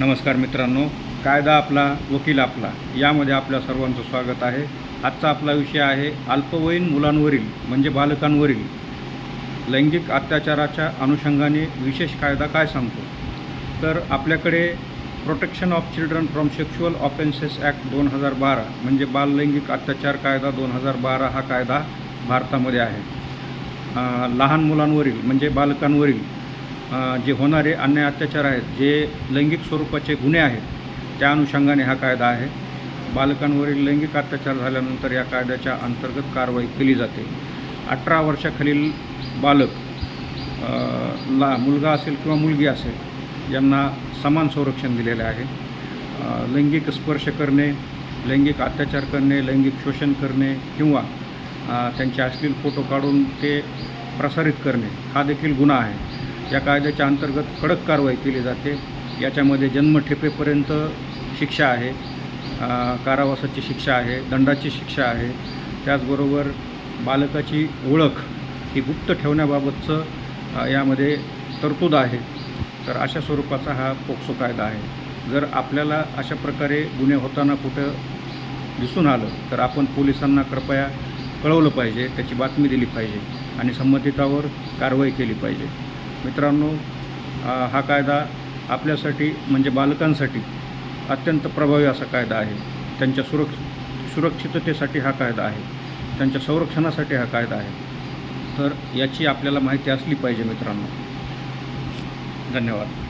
नमस्कार मित्रांनो, कायदा आपला वकील आपला यामध्ये आपल्या सर्वांचं स्वागत आहे. आजचा आपला विषय आहे अल्पवयीन मुलांवरील म्हणजे बालकांवरील लैंगिक अत्याचाराच्या अनुषंगाने विशेष कायदा काय सांगतो. तर आपल्याकडे protection of children from sexual offences act 2012 म्हणजे बाललैंगिक अत्याचार कायदा 2012 हा कायदा भारतामध्ये आहे. लहान मुलांवरील म्हणजे बालकांवरील जे होणारे अन्याय अत्याचार आहेत, जे लैंगिक स्वरूपाचे गुन्हे आहेत, त्या अनुषंगाने हा कायदा आहे. बालकांवरील लैंगिक अत्याचार झाल्यानंतर या कायद्याच्या अंतर्गत कारवाई केली जाते. 18 वर्षाखालील बालक मुलगा असेल किंवा मुलगी असेल यांना समान संरक्षण दिलेले आहे. लैंगिक स्पर्श करणे, लैंगिक अत्याचार करणे, लैंगिक शोषण करणे किंवा त्यांचे अश्लील फोटो काढून ते प्रसारित करणे हा देखील गुन्हा आहे. या कायद्याच्या अंतर्गत कडक कारवाई केली जाते. याच्यामध्ये जन्मठेपेपर्यंत शिक्षा आहे, कारावासाची शिक्षा आहे, दंडाची शिक्षा आहे. त्याचबरोबर बालकाची ओळख ही गुप्त ठेवण्याबाबतचं यामध्ये तरतूद आहे. तर अशा स्वरूपाचा हा पोक्सो कायदा आहे. जर आपल्याला अशा प्रकारे गुन्हे होताना कुठं दिसून आलं तर आपण पोलिसांना कृपया कळवलं पाहिजे, त्याची बातमी दिली पाहिजे आणि संबंधितावर कारवाई केली पाहिजे. मित्रांनो, हा कायदा आपल्यासाठी म्हणजे बालकांसाठी अत्यंत प्रभावी असा कायदा आहे. त्यांच्या सुरक्षिततेसाठी हा कायदा आहे, त्यांच्या संरक्षणासाठी हा कायदा आहे. तर याची आपल्याला माहिती असली पाहिजे मित्रांनो. धन्यवाद.